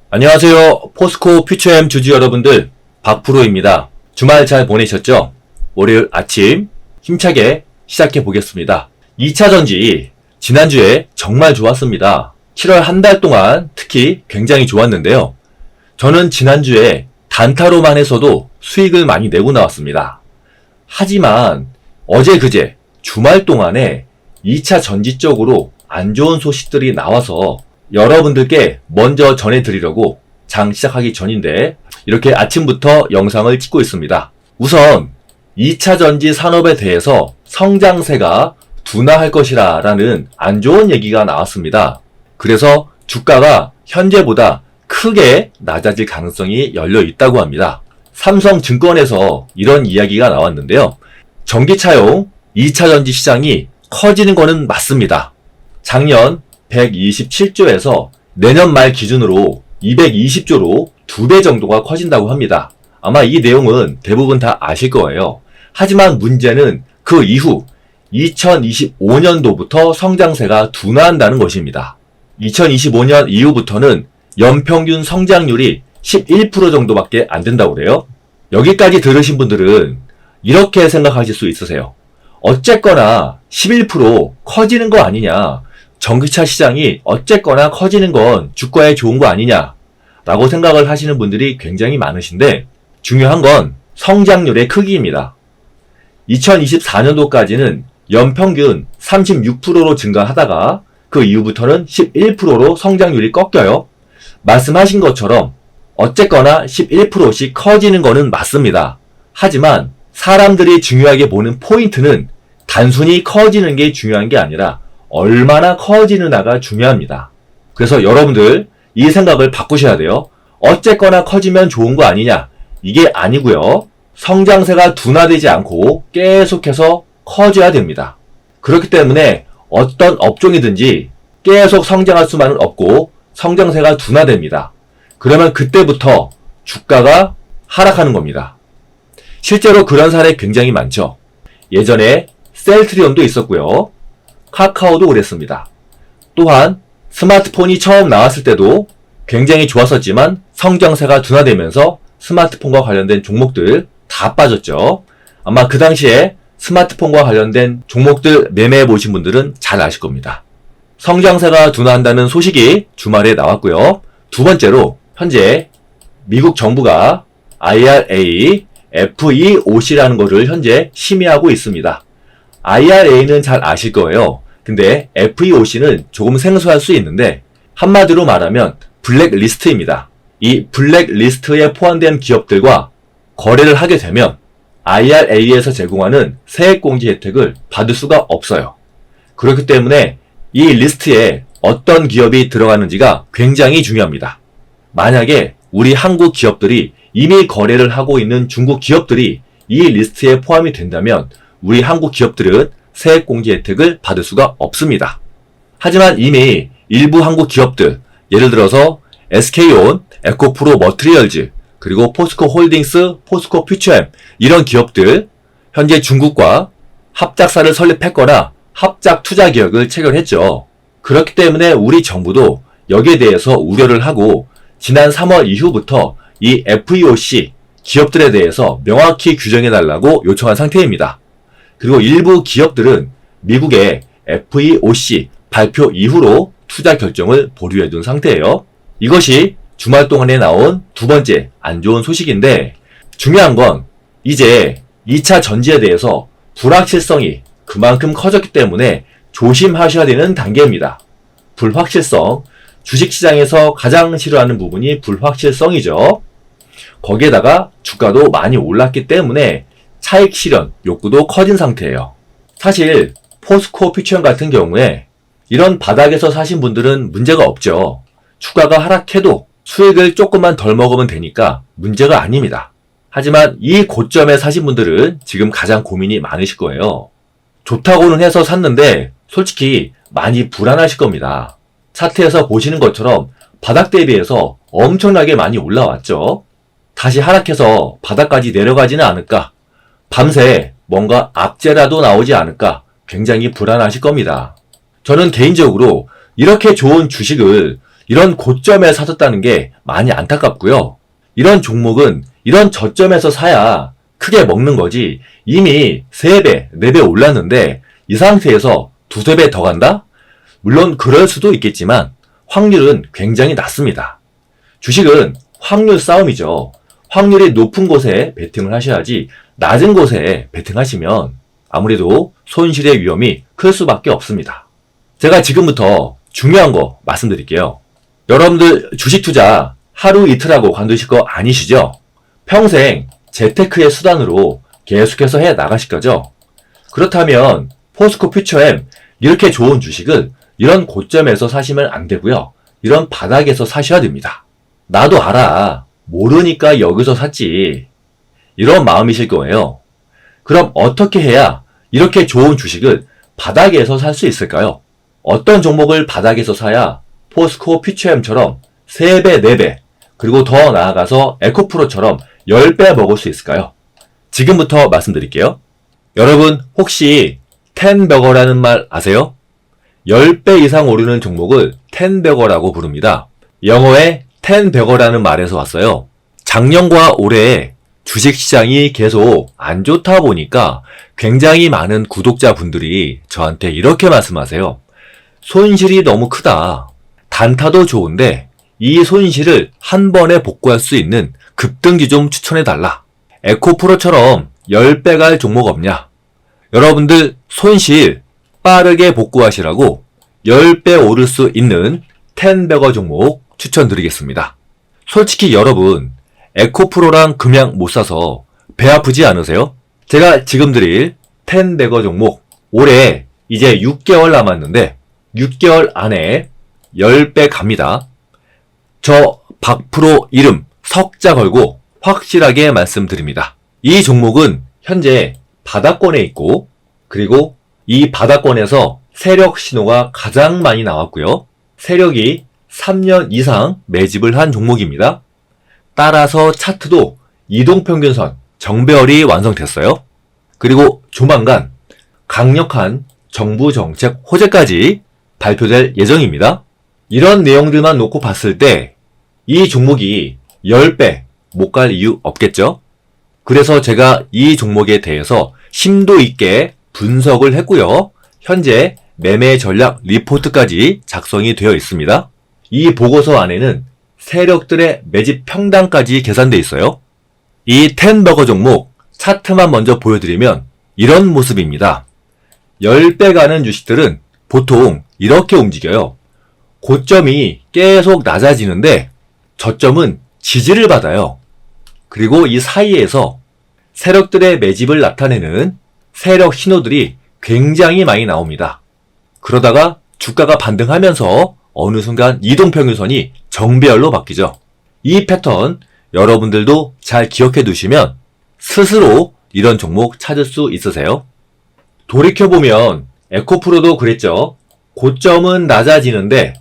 안녕하세요. 포스코 퓨처엠 주주 여러분들, 박프로입니다. 주말 잘 보내셨죠? 월요일 아침 힘차게 시작해 보겠습니다. 2차 전지 지난주에 정말 좋았습니다. 7월 한 달 동안 특히 굉장히 좋았는데요. 저는 지난주에 단타로만 해서도 수익을 많이 내고 나왔습니다. 하지만 어제 그제 주말 동안에 2차 전지 쪽으로 안 좋은 소식들이 나와서 여러분들께 먼저 전해드리려고 장 시작하기 전인데 이렇게 아침부터 영상을 찍고 있습니다. 우선 2차 전지 산업에 대해서 성장세가 둔화할 것이라 라는 안 좋은 얘기가 나왔습니다. 그래서 주가가 현재보다 크게 낮아질 가능성이 열려 있다고 합니다. 삼성증권에서 이런 이야기가 나왔는데요. 전기차용 2차 전지 시장이 커지는 거는 맞습니다. 작년 127조에서 내년 말 기준으로 220조로 2배 정도가 커진다고 합니다. 아마 이 내용은 대부분 다 아실 거예요. 하지만 문제는 그 이후 2025년도부터 성장세가 둔화한다는 것입니다. 2025년 이후부터는 연평균 성장률이 11% 정도밖에 안 된다고 그래요. 여기까지 들으신 분들은 이렇게 생각하실 수 있으세요. 어쨌거나 11% 커지는 거 아니냐. 전기차 시장이 어쨌거나 커지는 건 주가에 좋은 거 아니냐 라고 생각을 하시는 분들이 굉장히 많으신데 중요한 건 성장률의 크기입니다. 2024년도까지는 연평균 36%로 증가하다가 그 이후부터는 11%로 성장률이 꺾여요. 말씀하신 것처럼 어쨌거나 11%씩 커지는 거는 맞습니다. 하지만 사람들이 중요하게 보는 포인트는 단순히 커지는 게 중요한 게 아니라 얼마나 커지느냐가 중요합니다. 그래서 여러분들 이 생각을 바꾸셔야 돼요. 어쨌거나 커지면 좋은 거 아니냐. 이게 아니고요. 성장세가 둔화되지 않고 계속해서 커져야 됩니다. 그렇기 때문에 어떤 업종이든지 계속 성장할 수만은 없고 성장세가 둔화됩니다. 그러면 그때부터 주가가 하락하는 겁니다. 실제로 그런 사례 굉장히 많죠. 예전에 셀트리온도 있었고요. 카카오도 그랬습니다. 또한 스마트폰이 처음 나왔을 때도 굉장히 좋았었지만 성장세가 둔화되면서 스마트폰과 관련된 종목들 다 빠졌죠. 아마 그 당시에 스마트폰과 관련된 종목들 매매해 보신 분들은 잘 아실 겁니다. 성장세가 둔화한다는 소식이 주말에 나왔고요. 두 번째로 현재 미국 정부가 IRA, FEOC라는 거를 현재 심의하고 있습니다. IRA는 잘 아실 거예요. 근데 FEOC는 조금 생소할 수 있는데 한마디로 말하면 블랙리스트입니다. 이 블랙리스트에 포함된 기업들과 거래를 하게 되면 IRA에서 제공하는 세액공제 혜택을 받을 수가 없어요. 그렇기 때문에 이 리스트에 어떤 기업이 들어가는지가 굉장히 중요합니다. 만약에 우리 한국 기업들이 이미 거래를 하고 있는 중국 기업들이 이 리스트에 포함이 된다면 우리 한국 기업들은 세액공제 혜택을 받을 수가 없습니다. 하지만 이미 일부 한국 기업들, 예를 들어서 SK온, 에코프로 머트리얼즈, 그리고 포스코 홀딩스, 포스코 퓨처엠 이런 기업들 현재 중국과 합작사를 설립했거나 합작 투자 계약을 체결했죠. 그렇기 때문에 우리 정부도 여기에 대해서 우려를 하고 지난 3월 이후부터 이 FEOC 기업들에 대해서 명확히 규정해달라고 요청한 상태입니다. 그리고 일부 기업들은 미국의 FEOC 발표 이후로 투자 결정을 보류해둔 상태예요. 이것이 주말 동안에 나온 두 번째 안 좋은 소식인데 중요한 건 이제 2차 전지에 대해서 불확실성이 그만큼 커졌기 때문에 조심하셔야 되는 단계입니다. 불확실성, 주식시장에서 가장 싫어하는 부분이 불확실성이죠. 거기에다가 주가도 많이 올랐기 때문에 차익 실현 욕구도 커진 상태예요. 사실 포스코 퓨처엠 같은 경우에 이런 바닥에서 사신 분들은 문제가 없죠. 주가가 하락해도 수익을 조금만 덜 먹으면 되니까 문제가 아닙니다. 하지만 이 고점에 사신 분들은 지금 가장 고민이 많으실 거예요. 좋다고는 해서 샀는데 솔직히 많이 불안하실 겁니다. 차트에서 보시는 것처럼 바닥 대비해서 엄청나게 많이 올라왔죠. 다시 하락해서 바닥까지 내려가지는 않을까? 밤새 뭔가 악재라도 나오지 않을까? 굉장히 불안하실 겁니다. 저는 개인적으로 이렇게 좋은 주식을 이런 고점에 사셨다는 게 많이 안타깝고요. 이런 종목은 이런 저점에서 사야 크게 먹는 거지 이미 3배, 4배 올랐는데 이 상태에서 두세 배 더 간다? 물론 그럴 수도 있겠지만 확률은 굉장히 낮습니다. 주식은 확률 싸움이죠. 확률이 높은 곳에 베팅을 하셔야지 낮은 곳에 베팅하시면 아무래도 손실의 위험이 클 수밖에 없습니다. 제가 지금부터 중요한 거 말씀드릴게요. 여러분들 주식 투자 하루 이틀하고 관두실 거 아니시죠? 평생 재테크의 수단으로 계속해서 해 나가실 거죠? 그렇다면 포스코 퓨처엠 이렇게 좋은 주식을 이런 고점에서 사시면 안 되고요. 이런 바닥에서 사셔야 됩니다. 나도 알아. 모르니까 여기서 샀지. 이런 마음이실 거예요. 그럼 어떻게 해야 이렇게 좋은 주식을 바닥에서 살 수 있을까요? 어떤 종목을 바닥에서 사야 포스코 퓨처엠처럼 3배, 4배, 그리고 더 나아가서 에코프로처럼 10배 먹을 수 있을까요? 지금부터 말씀드릴게요. 여러분 혹시 텐버거라는 말 아세요? 10배 이상 오르는 종목을 텐버거라고 부릅니다. 영어의 텐버거라는 말에서 왔어요. 작년과 올해 주식시장이 계속 안 좋다 보니까 굉장히 많은 구독자분들이 저한테 이렇게 말씀하세요. 손실이 너무 크다. 단타도 좋은데 이 손실을 한 번에 복구할 수 있는 급등주 좀 추천해달라. 에코프로처럼 10배 갈 종목 없냐? 여러분들 손실 빠르게 복구하시라고 10배 오를 수 있는 텐버거 종목 추천드리겠습니다. 솔직히 여러분 에코프로랑 금양 못 사서 배 아프지 않으세요? 제가 지금 드릴 텐버거 종목 올해 이제 6개월 남았는데 6개월 안에 10배 갑니다. 저 박프로 이름 석자 걸고 확실하게 말씀드립니다. 이 종목은 현재 바닥권에 있고 그리고 이 바닥권에서 세력 신호가 가장 많이 나왔고요. 세력이 3년 이상 매집을 한 종목입니다. 따라서 차트도 이동평균선 정배열이 완성됐어요. 그리고 조만간 강력한 정부 정책 호재까지 발표될 예정입니다. 이런 내용들만 놓고 봤을 때 이 종목이 10배 못 갈 이유 없겠죠? 그래서 제가 이 종목에 대해서 심도 있게 분석을 했고요. 현재 매매 전략 리포트까지 작성이 되어 있습니다. 이 보고서 안에는 세력들의 매집 평단까지 계산되어 있어요. 이 텐버거 종목 차트만 먼저 보여드리면 이런 모습입니다. 10배 가는 주식들은 보통 이렇게 움직여요. 고점이 계속 낮아지는데 저점은 지지를 받아요. 그리고 이 사이에서 세력들의 매집을 나타내는 세력 신호들이 굉장히 많이 나옵니다. 그러다가 주가가 반등하면서 어느 순간 이동평균선이 정배열로 바뀌죠. 이 패턴 여러분들도 잘 기억해 두시면 스스로 이런 종목 찾을 수 있으세요. 돌이켜보면 에코프로도 그랬죠. 고점은 낮아지는데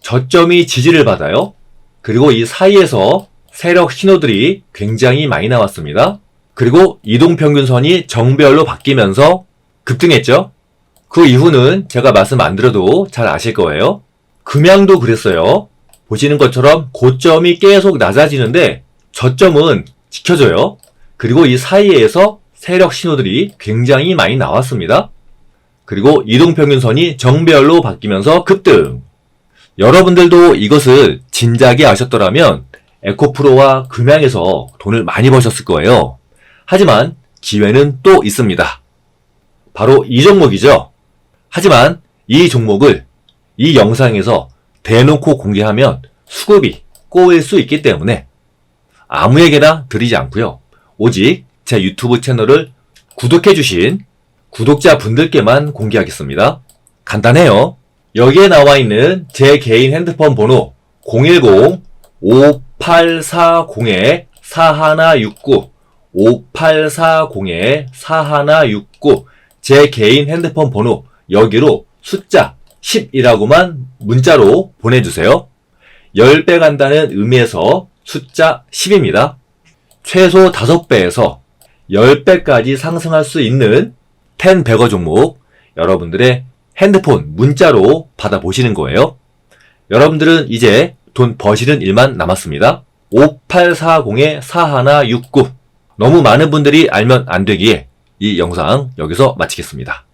저점이 지지를 받아요. 그리고 이 사이에서 세력 신호들이 굉장히 많이 나왔습니다. 그리고 이동평균선이 정배열로 바뀌면서 급등했죠. 그 이후는 제가 말씀 안 드려도 잘 아실 거예요. 금양도 그랬어요. 보시는 것처럼 고점이 계속 낮아지는데 저점은 지켜져요. 그리고 이 사이에서 세력 신호들이 굉장히 많이 나왔습니다. 그리고 이동평균선이 정배열로 바뀌면서 급등. 여러분들도 이것을 진작에 아셨더라면 에코프로와 금양에서 돈을 많이 버셨을 거예요. 하지만 기회는 또 있습니다. 바로 이 종목이죠. 하지만 이 종목을 이 영상에서 대놓고 공개하면 수급이 꼬일 수 있기 때문에 아무에게나 드리지 않고요. 오직 제 유튜브 채널을 구독해주신 구독자분들께만 공개하겠습니다. 간단해요. 여기에 나와 있는 제 개인 핸드폰 번호 010-5840-4169 5840-4169 제 개인 핸드폰 번호 여기로 숫자 10이라고만 문자로 보내주세요. 10배 간다는 의미에서 숫자 10입니다. 최소 5배에서 10배까지 상승할 수 있는 텐버거 종목 여러분들의 핸드폰 문자로 받아보시는 거예요. 여러분들은 이제 돈 버시는 일만 남았습니다. 5840-4169 너무 많은 분들이 알면 안 되기에 이 영상 여기서 마치겠습니다.